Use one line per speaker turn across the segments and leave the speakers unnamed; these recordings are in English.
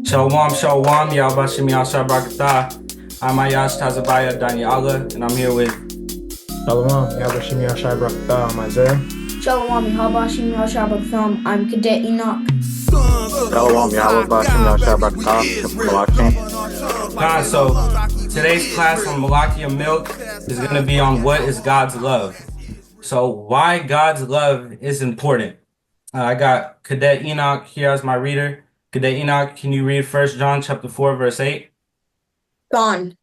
Shalom, shalom, Yahawah'S Love. I'm Ayash Tazabaya Daniela, and I'm here with
Shalom, Yahawah'S Isaiah.
Shalom, Yahawah'S I'm Cadet Enoch.
Shalom, Yahawah'S Love.
So today's class on Malachi Milk is going to be on what is God's love. So why God's love is important. I got Cadet Enoch here as my reader. Cadet Enoch, can you read 1 John chapter 4, verse 8?
Gone.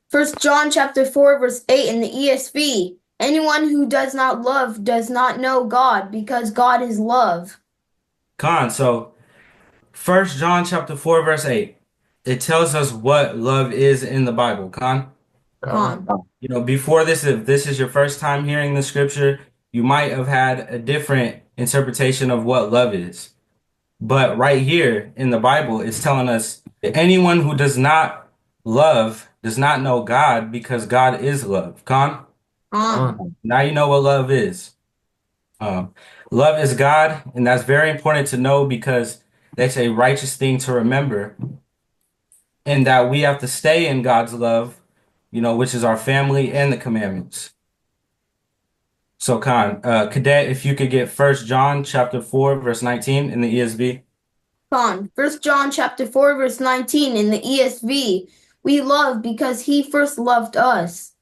1 John chapter 4, verse 8 in the ESV. Anyone who does not love does not know God, because God is love.
So 1 John chapter 4, verse 8. It tells us what love is in the Bible.
Gone.
Before this, if this is your first time hearing the scripture, you might have had a different interpretation of what love is. But right here in the Bible, it's telling us that anyone who does not love does not know God, because God is love. Now you know what love is. Love is God, and that's very important to know because that's a righteous thing to remember. And that we have to stay in God's love, which is our family and the commandments. So, Cadet, if you could get 1 John chapter 4, verse 19 in the ESV.
1 John chapter 4, verse 19 in the ESV. We love because he first loved us.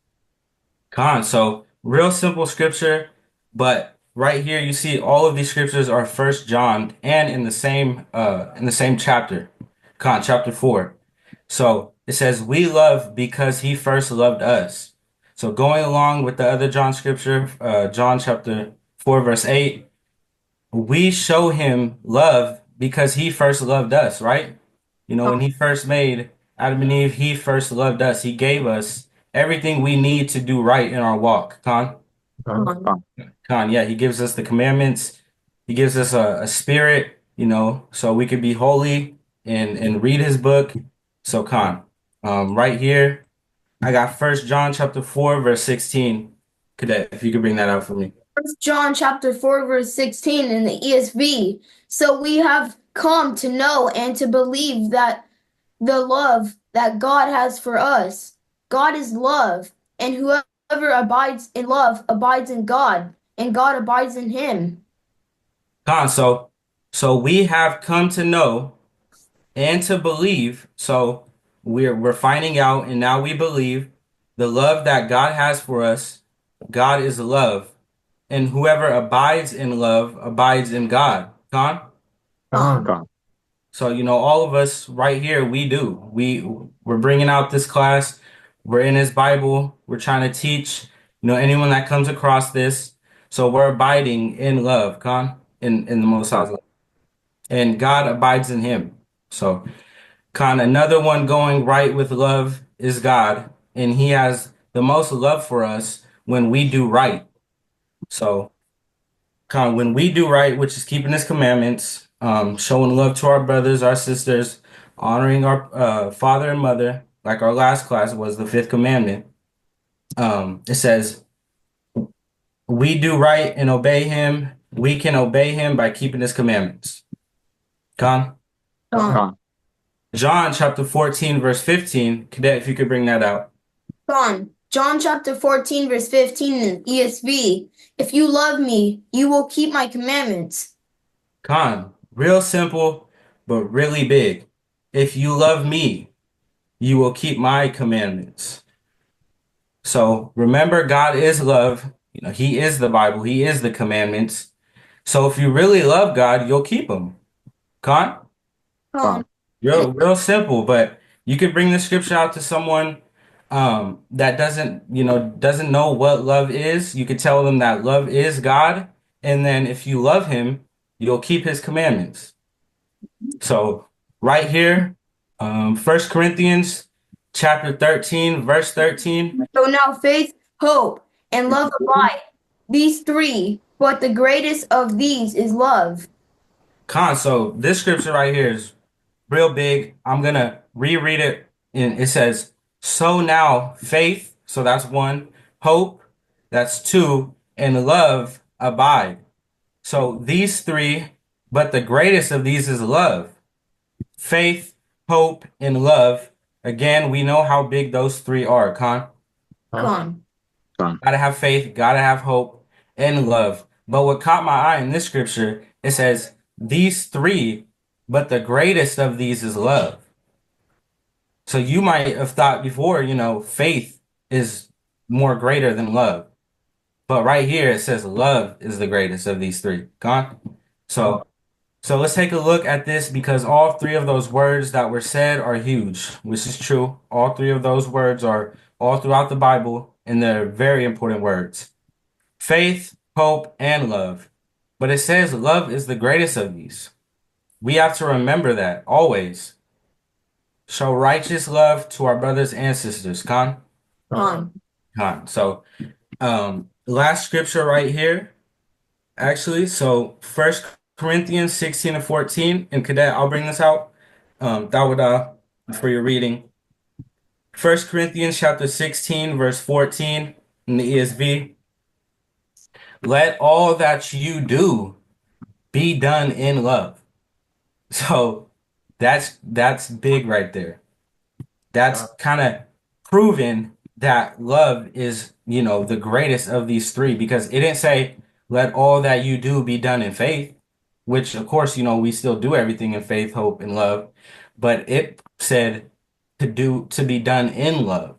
So real simple scripture, but right here you see all of these scriptures are 1 John and in the same chapter, chapter 4. So it says we love because he first loved us. So going along with the other John scripture, John chapter 4, verse 8, we show him love because he first loved us, right? When he first made Adam and Eve, he first loved us. He gave us everything we need to do right in our walk. Yeah, he gives us the commandments. He gives us a spirit, so we could be holy and read his book. So right here, I got 1 John chapter 4, verse 16. Cadet, if you could bring that out for me.
1 John chapter 4, verse 16 in the ESV. So we have come to know and to believe that the love that God has for us. God is love, and whoever abides in love abides in God, and God abides in him.
So we have come to know and to believe. So we're finding out, and now we believe the love that God has for us. God is love, and whoever abides in love abides in God. So all of us right here, we're bringing out this class. We're in his Bible. We're trying to teach anyone that comes across this. So we're abiding in love, in the Most High's love, and God abides in him. So another one going right with love is God, and he has the most love for us when we do right. So when we do right, which is keeping his commandments, showing love to our brothers, our sisters, honoring our father and mother, like our last class was the fifth commandment. It says, we do right and obey him. We can obey him by keeping his commandments. John chapter 14, verse 15. Cadet, if you could bring that out.
John chapter 14, verse 15 in ESV. If you love me, you will keep my commandments.
Real simple, but really big. If you love me, you will keep my commandments. So remember, God is love. He is the Bible. He is the commandments. So if you really love God, you'll keep them. Real simple, but you could bring the scripture out to someone that doesn't know what love is. You could tell them that love is God, and then if you love him, you'll keep his commandments. So right here, 1 Corinthians chapter 13, verse 13.
So now faith, hope, and love abide, these three, but the greatest of these is love.
So this scripture right here is real big. I'm gonna reread it, and it says, so now faith, so that's one, hope, that's two, and love abide. So these three, but the greatest of these is love. Faith, hope, and love. Again, we know how big those three are, Con.
Con.
Gotta have faith, gotta have hope, and love. But what caught my eye in this scripture, it says, these three, but the greatest of these is love. So you might have thought before, faith is more greater than love. But right here it says love is the greatest of these three. Gone. So so let's take a look at this because all three of those words that were said are huge, which is true. All three of those words are all throughout the Bible and they're very important words. Faith, hope, and love. But it says love is the greatest of these. We have to remember that always. Show righteous love to our brothers and sisters. Con?
Con.
Con. So last scripture right here, actually. So First Corinthians 16 and 14. And Cadet, I'll bring this out. That would for your reading. First Corinthians chapter 16, verse 14 in the ESV. Let all that you do be done in love. So that's big right there. That's kind of proven that love is, the greatest of these three because it didn't say let all that you do be done in faith, which of course, we still do everything in faith, hope, and love, but it said to be done in love.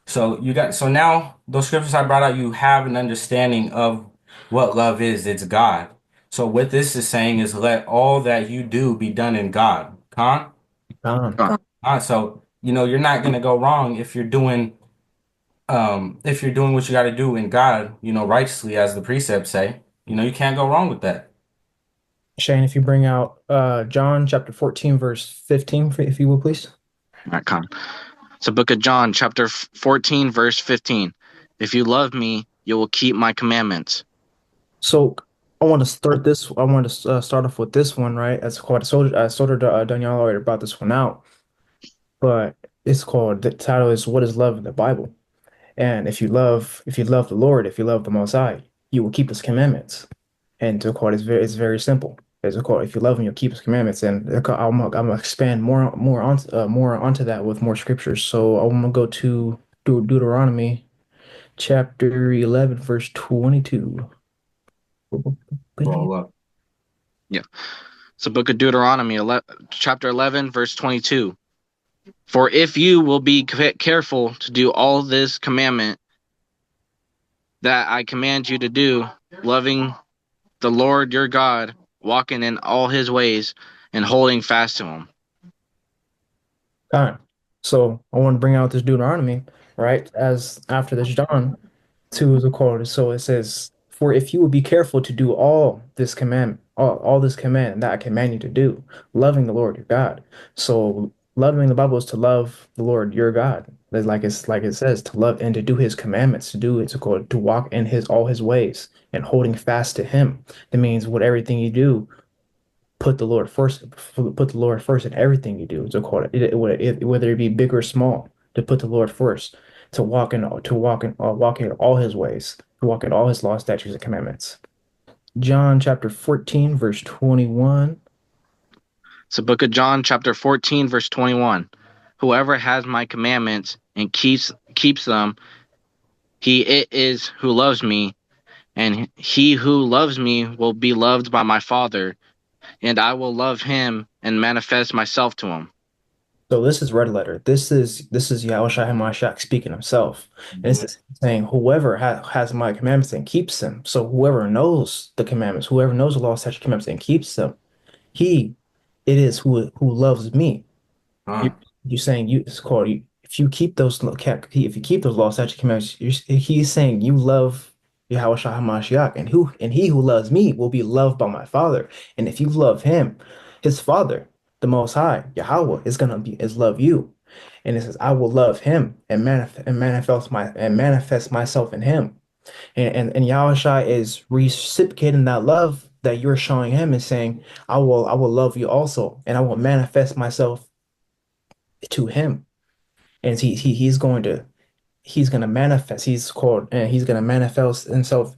So now those scriptures I brought out, you have an understanding of what love is. It's God. So what this is saying is let all that you do be done in God. Con?
Con.
So, you're not gonna go wrong if you're doing what you gotta do in God, righteously as the precepts say. You can't go wrong with that.
Shane, if you bring out John chapter 14, verse 15, if you will, please.
All right, come. It's the book of John, chapter 14, verse 15. If you love me, you will keep my commandments.
So I want to start this. I want to start off with this one, right? It's called. I sort of Danielle already brought this one out, but it's called. The title is "What is Love in the Bible?" And if you love the Lord, if you love the Most High, you will keep His commandments. And to quote, it's very simple. As a quote, if you love Him, you'll keep His commandments. And I'm gonna expand more onto that with more scriptures. So I'm gonna go to Deuteronomy chapter 11, verse 22.
Roll up.
Yeah. It's the book of Deuteronomy, chapter 11, verse 22. For if you will be careful to do all this commandment that I command you to do, loving the Lord your God, walking in all his ways, and holding fast to him.
All right. So I want to bring out this Deuteronomy, right? As after this John to the quote. So it says, "For if you will be careful to do all this command that I command you to do, loving the Lord your God." So loving the Bible is to love the Lord your God. That's like it says, to love and to do His commandments, to do it's called to walk in His all His ways and holding fast to Him. That means with everything you do, put the Lord first. Put the Lord first in everything you do. So called whether it be big or small, to put the Lord first, to walk in all His ways, to walk in all His law, statutes, and commandments. John chapter 14, verse 21.
It's the book of John, chapter 14, verse 21. Whoever has my commandments and keeps them, he it is who loves me, and he who loves me will be loved by my Father, and I will love him and manifest myself to him.
So this is red letter. This is Yahushua HaMashiach speaking himself. And this is saying whoever has my commandments and keeps them. So whoever knows the commandments, whoever knows the law, statutes, commandments, and keeps them, it is who loves me. You're saying it's called if you keep those law, statutes, commandments, he's saying you love Yahushua HaMashiach, and he who loves me will be loved by my Father. And if you love him, his Father, the Most High, Yahweh, is love you. And it says, I will love him and manifest myself in him. And Yahushua is reciprocating that love that you're showing him and saying, I will love you also, and I will manifest myself to him. And he's going to manifest. He's going to manifest himself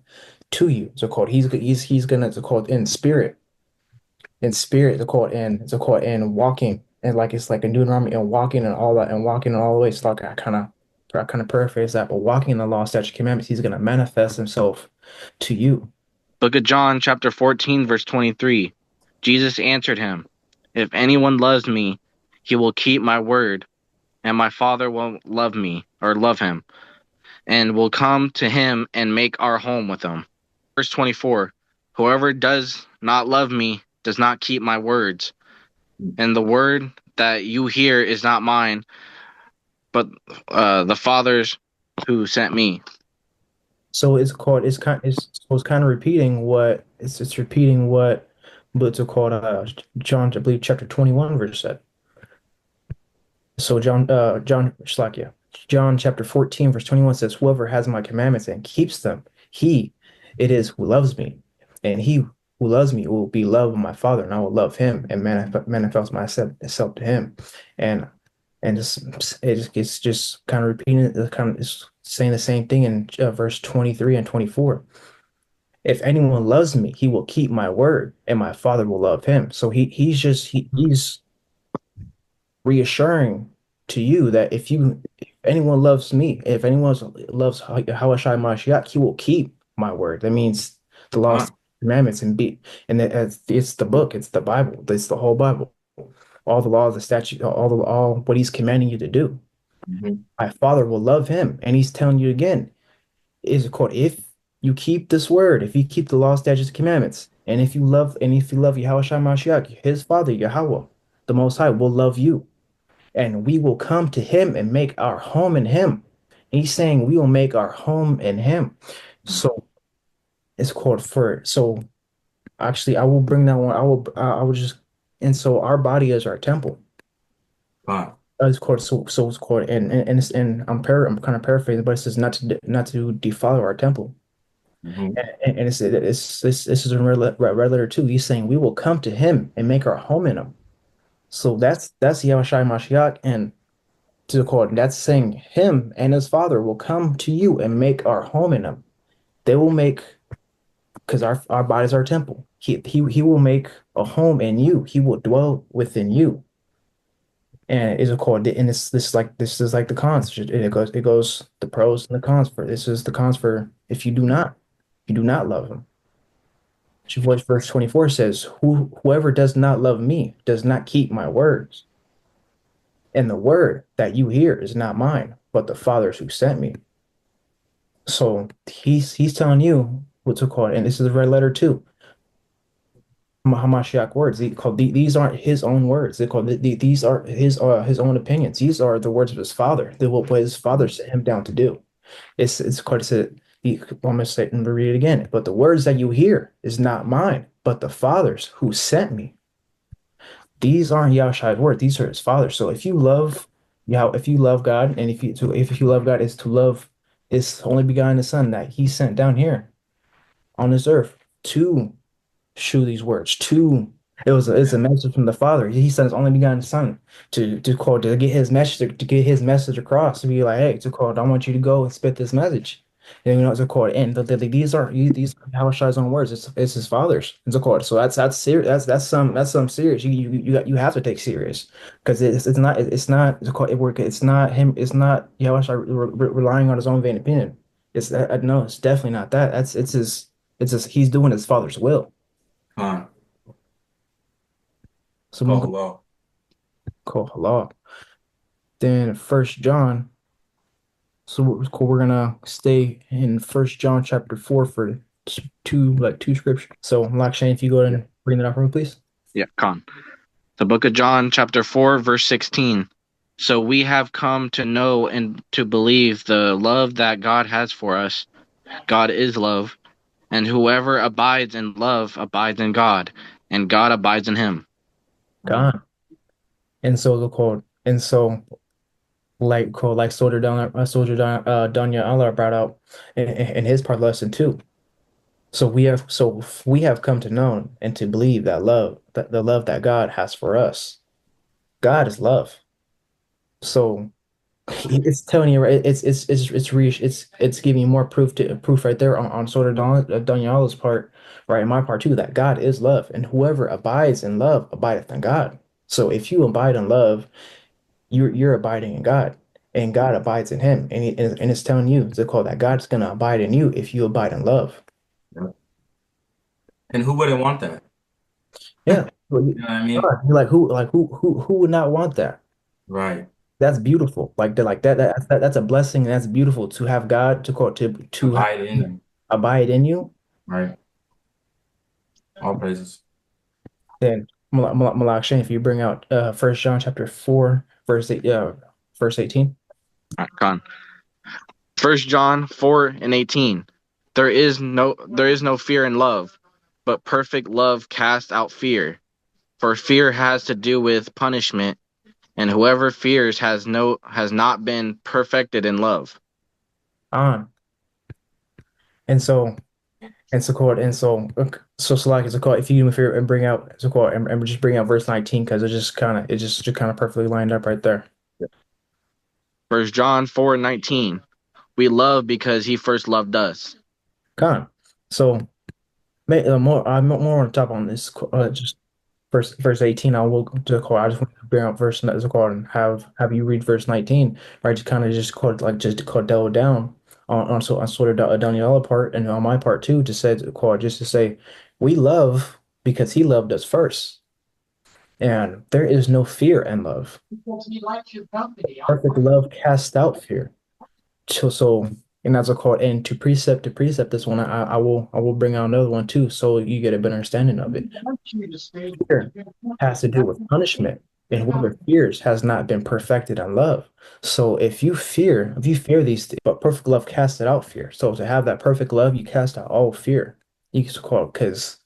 to you. So called he's going to called in spirit. In spirit, it's called in walking and like it's like in Deuteronomy and walking and all that and walking all the way. It's like I kind of paraphrase that, but walking in the law, statute, commandments, he's gonna manifest himself to you.
Book of John, chapter 14, verse 23. Jesus answered him, "If anyone loves me, he will keep my word, and my Father will love me, or love him, and will come to him and make our home with him." Verse 24. Whoever does not love me does not keep my words, and the word that you hear is not mine, but the Father's who sent me.
So it's kind of repeating it's repeating what's it called John, I believe, chapter 21 verse said. So John chapter 14 verse 21 says, "Whoever has my commandments and keeps them, he it is who loves me, and he who loves me will be loved of my Father, and I will love him and manifest myself to him." And it's just kind of repeating it's saying the same thing in verse 23 and 24. If anyone loves me, he will keep my word, and my Father will love him. So he's reassuring to you that if anyone loves me, if anyone loves Hawashai Mashiach, he will keep my word. That means the laws,
Con.
commandments, it's the book, it's the Bible, it's the whole Bible, all the laws, the statute, all what he's commanding you to do.
Mhm.
My Father will love him, and he's telling you again, is it called if you keep this word, if you keep the law, statutes, commandments, and if you love Yahushua Mashiach, his Father, Yahweh, the Most High, will love you, and we will come to him and make our home in him. He's saying we will make our home in him. So it's called for. So actually, I will bring that one. I will just. And so our body is our temple.
Con.
It's called so it's called and I'm kind of paraphrasing, but it says not to defile our temple.
Mhm.
And this is in red letter too. He's saying we will come to him and make our home in him. So that's Yahushua Mashiach, and to the court. That's saying him and his Father will come to you and make our home in him. They will make, because our bodies are temple. He will make a home in you. He will dwell within you. And is it called? And this is like the cons. It goes the pros and the cons for this is the cons for if you do not love him. Verse 24 says, Whoever does not love me does not keep my words. And the word that you hear is not mine, but the Father's who sent me. So he's telling you what's it called, and this is a red letter too. Hamashiach words. These aren't his own words. They call these are his own opinions. These are the words of his Father. What his Father sent him down to do. It's called. I'm gonna say and read it again. But the words that you hear is not mine, but the Father's who sent me. These aren't Yahshua's words. These are his Father. So if you love God, and if you love God, is to love his only begotten Son that he sent down here on this earth to show these words. It's a message from the Father. He sent his only begotten Son to get his message across. To be like, hey, to call. I want you to go and spit this message. And it's a call. And these Hawashi's own words. It's his Father's. It's a call. So that's serious. That's some serious. You have to take serious because it's not him. It's not Yahushua relying on his own vain opinion. No. It's definitely not that. It's his. He's doing his Father's will.
Con.
So
Oh,
I'm gonna
hello.
call halal. Then First John. So we're gonna stay in First John chapter 4 for two scriptures. So Lakshay, if you go ahead and bring that up for me, please.
Yeah, Con. The book of John, chapter 4, verse 16. So we have come to know and to believe the love that God has for us. God is love, and whoever abides in love abides in God, and God abides in him.
God. And so the code. And so like Danya Allah brought out in his part lesson too. So we have come to know and to believe that the love that God has for us. God is love. So it's telling you, right? It's giving you more proof right there on sort of Daniela's part, right? And my part too, that God is love, and whoever abides in love abideth in God. So if you abide in love, you're abiding in God, and God abides in him. And it's telling you to call that God's gonna abide in you if you abide in love.
Yeah. And who wouldn't want that?
Yeah. Well,
You know what I mean?
God, who would not want that?
Right.
That's beautiful. That's a blessing. And that's beautiful to have God to have
Abide in you.
abide in you.
Right. All praises.
Then Malak Shane, if you bring out 1 John chapter 4, verse 18.
All right, Con. 1 John 4:18. There is no fear in love, but perfect love casts out fear. For fear has to do with punishment, and whoever fears has not been perfected in love.
On. And so so like it's a call if you do me a favor and bring out it's a call and just bring out verse 19 because it just kind of perfectly lined up right there.
1 John 4:19. We love because he first loved us.
Con. So more on top on this just verse 18. I will to the call. I just want to bring out verse that's called and have you read verse 19, right? To kind of just quote like just to quote delve down on sort of down the other part and on my part too to say to quote just to say we love because he loved us first. And there is no fear in love. Perfect love casts out fear. So and that's a call. And to precept this one, I will bring out another one too, so you get a better understanding of it. Fear has to do with punishment, and whoever fears has not been perfected in love. So if you fear these things, but perfect love casts out fear. So to have that perfect love, you cast out all fear. You can call because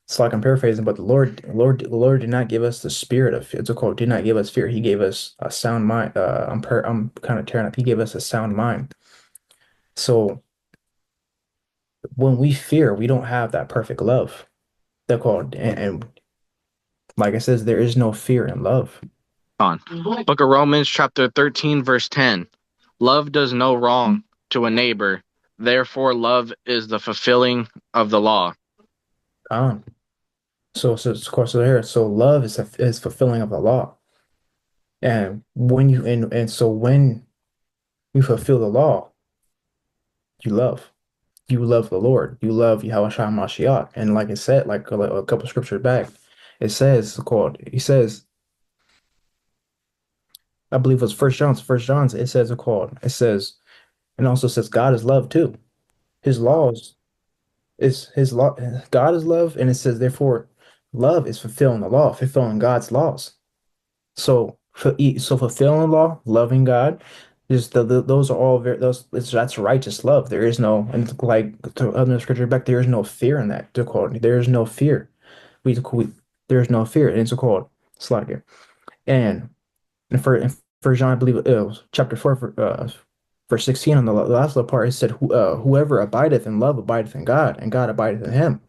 it's like I'm paraphrasing, but the Lord did not give us the spirit of fear. It's a quote, did not give us fear. He gave us a sound mind. I'm kind of tearing up. He gave us a sound mind. So when we fear, we don't have that perfect love. They're called, and like it says, there is no fear in love.
On. Book of Romans chapter 13 verse 10. Love does no wrong to a neighbor. Therefore love is the fulfilling of the law.
On. So of course, so here, so love is fulfilling of the law. And when you fulfill the law, you love. You love the Lord. You love Yahawah Mashiach. And like I said, like a couple scriptures back, he says, I believe it was First John's, it says, and also says God is love too. His laws is his law. God is love, and it says therefore, love is fulfilling the law, fulfilling God's laws. So fulfilling law, loving God, is those are all that's righteous love. There is no and like to other scripture back, there is no fear in that. To quote, there is no fear. We there is no fear, and it's called slaughter. And in First John, I believe it was chapter 4, verse 16 on the last little part, it said, "Whoever abideth in love abideth in God, and God abideth in him."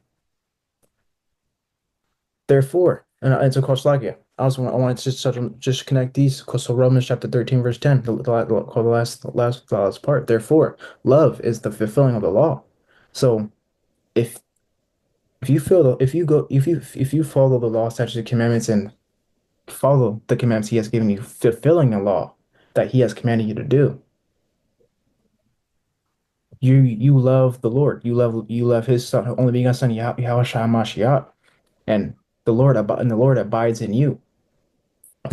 Therefore, and it's of course like it. I wanted to just connect these. So Romans chapter 13, verse 10, the last part. Therefore, love is the fulfilling of the law. So if you feel if you follow the law, statutes, and commandments, and follow the commandments he has given you, fulfilling the law that he has commanded you to do, you love the Lord. You love his son, only begotten son, Yahweh Shai Mashiach, and the Lord abides in you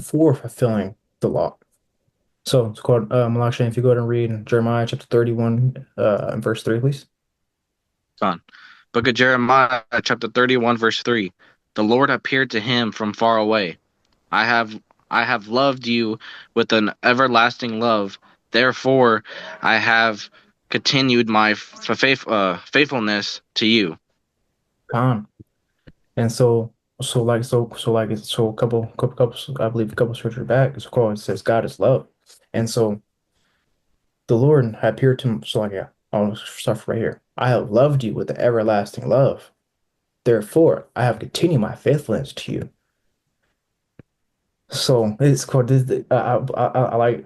for fulfilling the law. So it's called Malachi, if you go ahead and read Jeremiah chapter 31, and verse 3, please.
On. Book of Jeremiah chapter 31 verse 3. The Lord appeared to him from far away. I have loved you with an everlasting love. Therefore I have continued my faithfulness to you.
Con. And so a couple I believe a couple scriptures back, it's called, it says God is love. And so the Lord had appeared to him, so like yeah, I'll start right here. I have loved you with the everlasting love. Therefore, I have continued my faithfulness to you. So it's called this. I like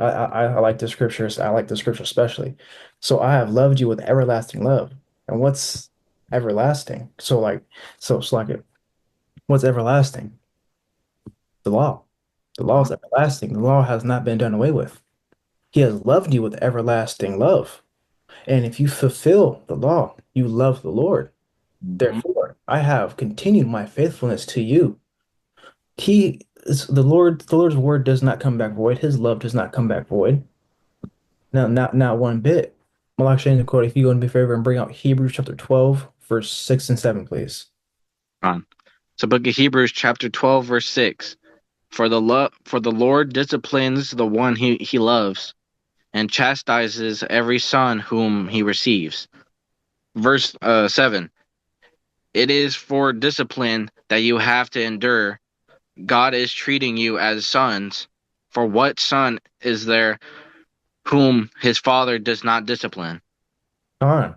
the scriptures. I like the scripture especially. So I have loved you with everlasting love. And what's everlasting? So it's like it. What's everlasting? The law. The law is everlasting. The law has not been done away with. He has loved you with everlasting love. And if you fulfill the law, you love the Lord.
Mhm.
Therefore, I have continued my faithfulness to you. He is the Lord's word does not come back void. His love does not come back void. No, not one bit. Malak Shane Dakota, if you go and be favor and bring out Hebrews chapter 12, verse 6 and 7, please.
So book of Hebrews chapter 12 verse 6. For the Lord disciplines the one he loves and chastises every son whom he receives. Verse 7. It is for discipline that you have to endure. God is treating you as sons. For what son is there whom his father does not discipline?
Come on.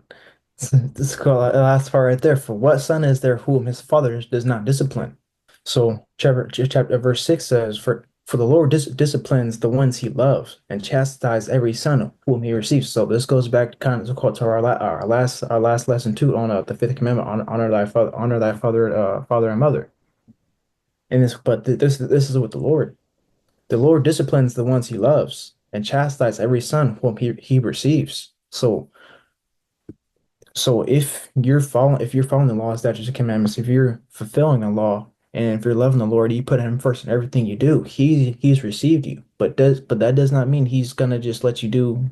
This is called the last part right there. For what son is there whom his father does not discipline? So chapter verse 6 says, For the Lord disciplines the ones he loves and chastises every son whom he receives. So this goes back kind of to our last lesson too on the fifth commandment, honor thy father and mother. And this is with the Lord. The Lord disciplines the ones he loves and chastises every son whom he receives. So if you're following the law, statutes, and commandments, if you're fulfilling the law, and if you're loving the Lord, you put him first in everything you do. He's received you, but that does not mean he's gonna just let you do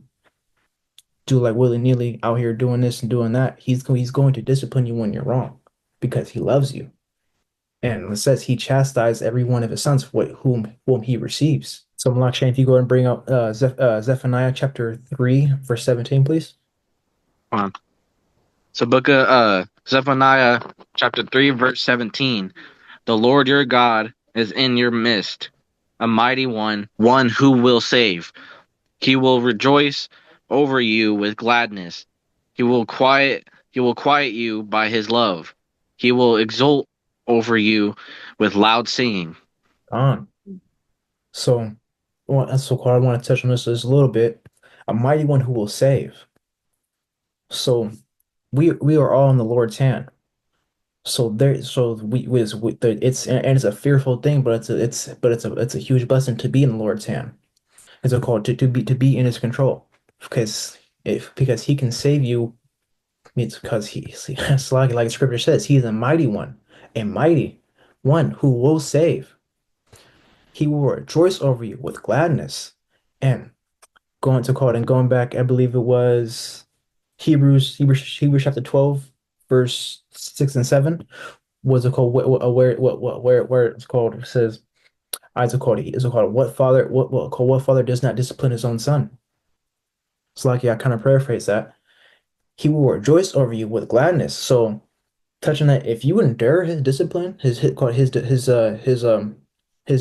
like willy-nilly out here doing this and doing that. He's going to discipline you when you're wrong because he loves you. And it says he chastised every one of his sons whom he receives. So Malak Shane, if you go and bring out Zephaniah chapter 3, verse 17, please.
So book of Zephaniah chapter 3 verse 17. The Lord your God is in your midst, a mighty one who will save. He will rejoice over you with gladness. He will quiet you by his love. He will exult over you with loud singing.
On. So, I want to touch on this just a little bit. A mighty one who will save. So we are all in the Lord's hand. And it's a fearful thing, but it's a huge blessing to be in the Lord's hand. It's a call to be in his control. Because he can save you. It's because it's like scripture says, he is a mighty one who will save. He will rejoice over you with gladness. And going back, I believe it was Hebrews chapter 12, verse 6 and 7. Was it called where it's called? It says, it's called what father does not discipline his own son? It's like, yeah, I kind of paraphrase that. He will rejoice over you with gladness. So touching that, if you endure his discipline, his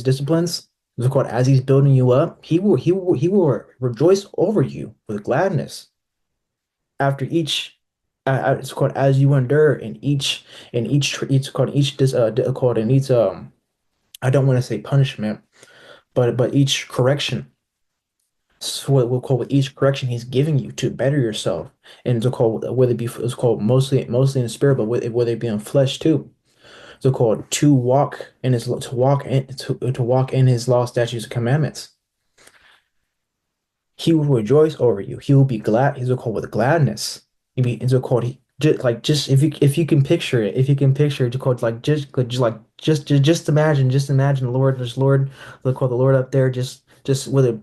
disciplines, it's called as he's building you up, he will rejoice over you with gladness after each. It's called as you endure it's called each dis called in each I don't want to say punishment, but each correction. So what we'll call with each correction he's giving you to better yourself, and to call whether it be it's called mostly in the spirit, but whether it be in flesh too. So called to walk in his law, statutes, and commandments. He will rejoice over you. He will be glad. He's called with gladness. He's called just if you can picture it, if you can picture it, to called just imagine the Lord, look call the Lord up there, just with a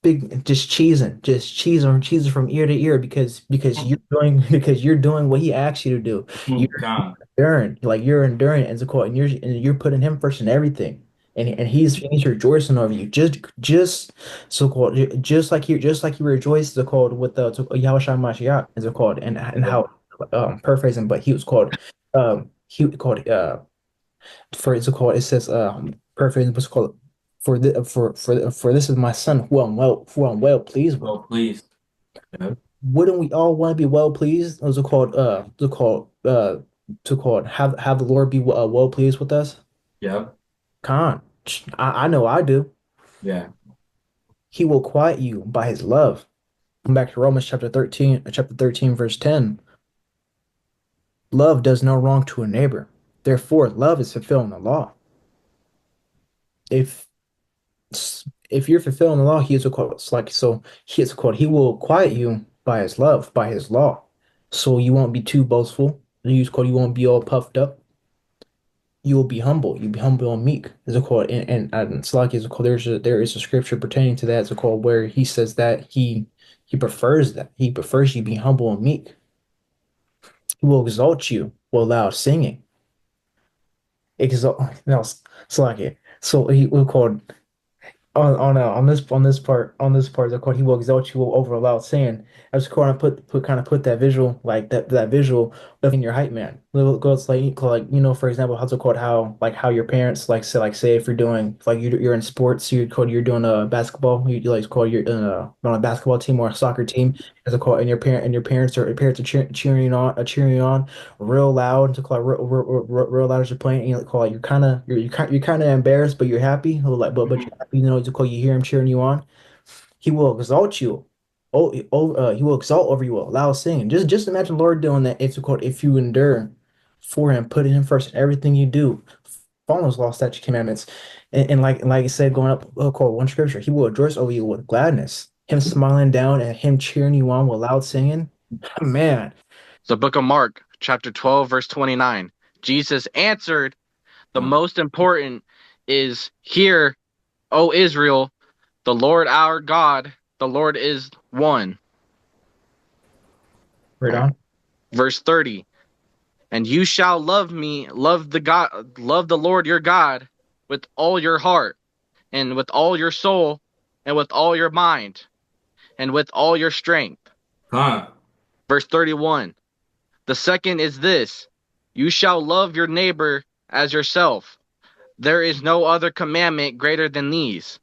big cheesing from ear to ear because you're doing what he asked you to do. You're
God.
you're enduring and so and you're putting him first in everything. And he's rejoicing over you. Just so called just like you rejoiced so called with the Yahawah Mashiach is so called and how paraphrasing, but he called for it's so called it says paraphrasing what's called for this is my son who I'm well pleased with.
Well, please. Yeah.
Wouldn't we all want to be well pleased? Those are called to called have the Lord be well pleased with us.
Yep.
Con, I know I do.
Yeah.
He will quiet you by his love. Come back to Romans chapter 13, verse 10. Love does no wrong to a neighbor. Therefore, love is fulfilling the law. If If you're fulfilling the law, he is a quote. It's like so. He is a quote. He will quiet you by his love, by his law, so you won't be too boastful. Use quote. You won't be all puffed up. You will be humble. You'll be humble and meek. Is a quote. And it's like is a quote. There is a scripture pertaining to that. It's a quote where he says that he prefers that. He prefers you be humble and meek. He will exalt you with loud singing. Exalt. No, it's like it. So he will call on this part the quote he will exalt you over a loud saying. I was quote I put that visual like that visual of in your hype man. It goes like for example how's it called how your parents say if you're doing like you're in sports you're doing a basketball you like call you're on a basketball team or a soccer team as a quote and your parents are cheering you on real loud to call real loud as you're playing and you call it you're kind of embarrassed but you're happy but
Mhm.
you're happy to call you hear him cheering you on. He will exalt you. He will exalt over you with loud singing. Just imagine Lord doing that if quote if you endure for him, putting him first in everything you do, following those law statute commandments, and like I said, going up quote one scripture, he will rejoice over you with gladness. Him smiling down and him cheering you on with loud singing. Man,
The book of Mark, chapter 12, verse 29. Jesus answered, the most important is here, O Israel, the Lord our God, the Lord is one.
right on.
Verse 30. And you shall love the Lord your God with all your heart, and with all your soul, and with all your mind, and with all your strength.
Con.
Verse 31. The second is this: you shall love your neighbor as yourself. There is no other commandment greater than these.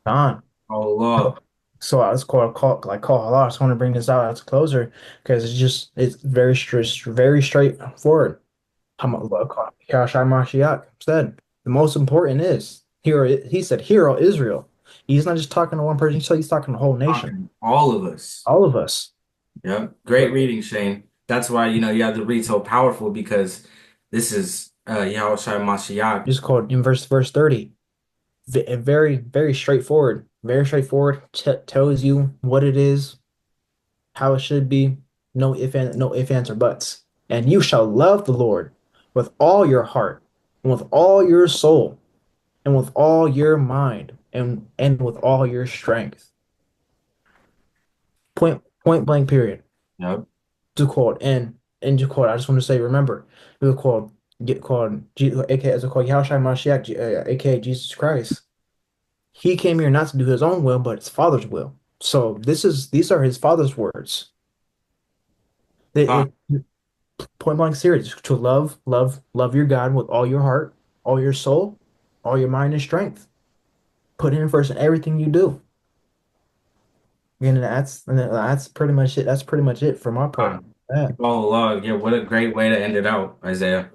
Don.
Oh Lord.
So I was call a lot. I just want to bring this out as a closer because it's very straightforward. Yahshua Mashiach said the most important is here. He said, "Hear, O Israel." He's not just talking to one person. He's talking to the whole nation,
Talking all of us.
all of us.
Yep. Great reading, Shane. That's why, you have to read so powerful because this is Yahushua Mashiach.
Just called in verse 30. Very straightforward. Very straightforward. Tells you what it is, how it should be. No ifs, ands, or buts. And you shall love the Lord with all your heart, and with all your soul, and with all your mind, and with all your strength. Point blank period.
Yep.
To quote and to quote, I just want to say, remember, you called aka as a called Yahushua Mashiach, aka Jesus Christ. He came here not to do his own will, but his Father's will. So these are his Father's words.
Con.
It, point blank serious to love your God with all your heart, all your soul, all your mind and strength. Put him first in everything you do. And that's pretty much it. That's pretty much it for my part.
Con.
Yeah,
Oh Lord. Yeah, what a great way to end it out, Isaiah.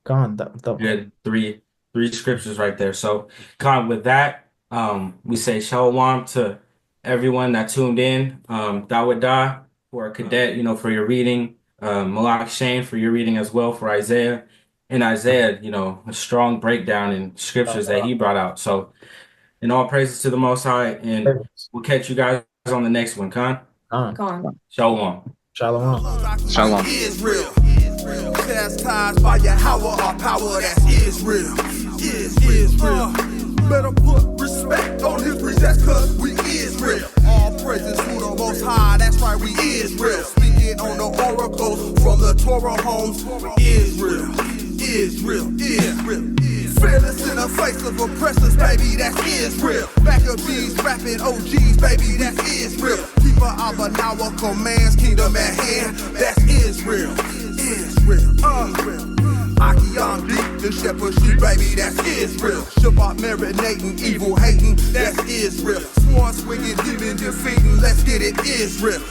gone.
Good. Three scriptures right there. So, Con, with that, we say shalom to everyone that tuned in. Dawada for a cadet, for your reading. Malak Shane for your reading as well for Isaiah. And Isaiah, a strong breakdown in scriptures that he brought out. So, in all praises to the Most High, and we'll catch you guys on the next one, Con.
Gone.
Shalom.
Shalom.
Shalom.
Israel. Chastised by Yahawah, our power, that's Israel. Israel. Better put respect on his possess, cause we Israel. All praises to the Most High, that's right, we Israel. Speaking on the oracles from the Torah homes, Israel. Fearless in the face of oppressors, baby, that's Israel. Maccabees, rapping OGs, baby, that's Israel. Keeper of our commands, kingdom at hand, that's Israel. Akion deep, the shepherd sheep, baby, that's Israel. Shabbat marinating, evil hating, that's Israel. Sworn swinging, demon defeating, let's get it, Israel.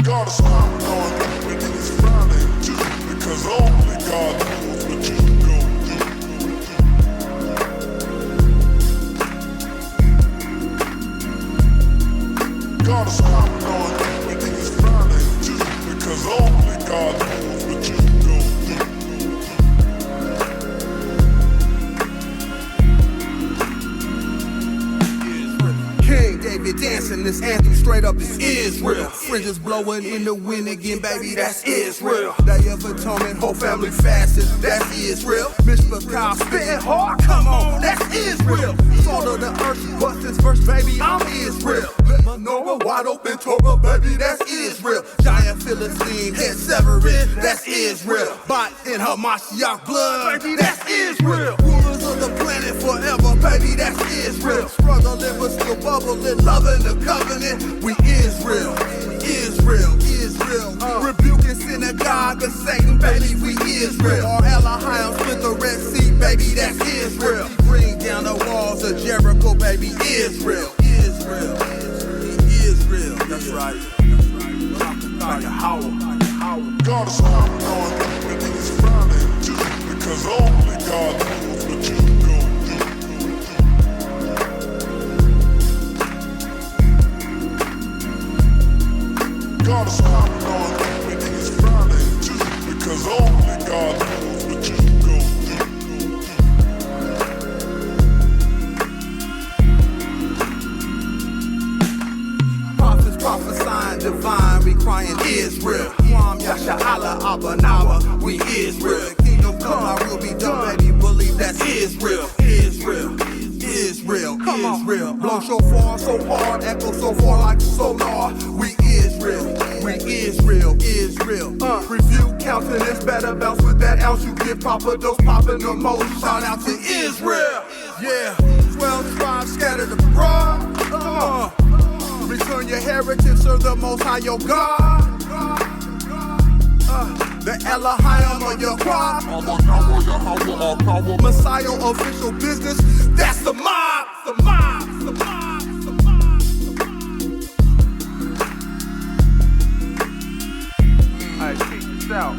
God is coming on everything is frowning too, because only God knows what you go through. God is coming on everything is frowning too, because only God knows what you go through.
David dancing this anthem straight up is Israel. Fringes blowing in the wind again, baby, that's Israel. Day of Atonement, whole family fasting, that's Israel. Mishpah Kyle spitting hard, come on, that's Israel. Salt of the earth, bust this verse, baby, I'm Israel. Let Manoah wide open Torah, baby, that's Israel. Giant Philistine, head severing, that's Israel. Bot in her Mashiach blood, baby, that's Israel. Rulers of the planet forever, baby, that's Israel. Struggling but still bubbling, loving the covenant. We Israel, Israel, Israel. Rebuking synagogue of Satan, baby, we Israel. Our Yahawah'S split the Red Sea, baby, that's Israel. Bring down the walls of Jericho, baby, Israel, Israel, Israel. That's right.
God is counting on you when he's frowning too, because only God knows what you go through. God is counting on you when he's frowning too, because only God knows what you go through.
Prophets prophesying divine, we crying Israel. Kwam Yasha Allah Abanawa, we Israel. Kingdom come, I will be done, baby, believe that's Israel. Israel, Israel, Israel. Blow so far, so hard, echo so far like sonar. We Israel, Israel. Review countenance, better bounce with that ounce. You get Papa dose, popping the most. Shout out to Israel. Yeah, 12 tribes scattered abroad. Return your heritage, serve the Most High, your God. The Elohim on your quad. Messiah official business. That's the mob. The mob. The mob. The mob. Alright, check this out.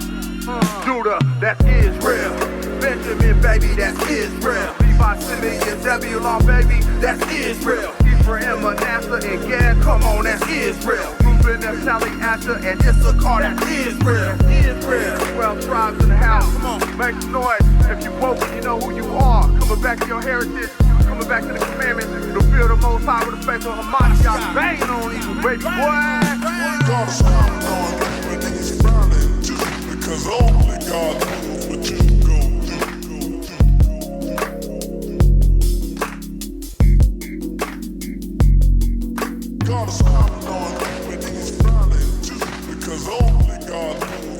Judah, that's Israel. Benjamin, baby, that's Israel. Levi, Simeon, Zebulon, baby, that's Israel. Ephraim, Manasseh, and Gad, come on, that's Israel. Reuben, Naphtali, Asher, and Issachar, that's Israel. Israel, 12 tribes in the house. Come on, make some noise. If you woke, you know who you are. Coming back to your heritage, coming back to the commandments. You'll feel the Most High with the faith of Hamashiach. Banging on you, baby boy.
God is counting on you when he's frowning too, because only God knows what you go through. God is counting on you when he's frowning too, because only God knows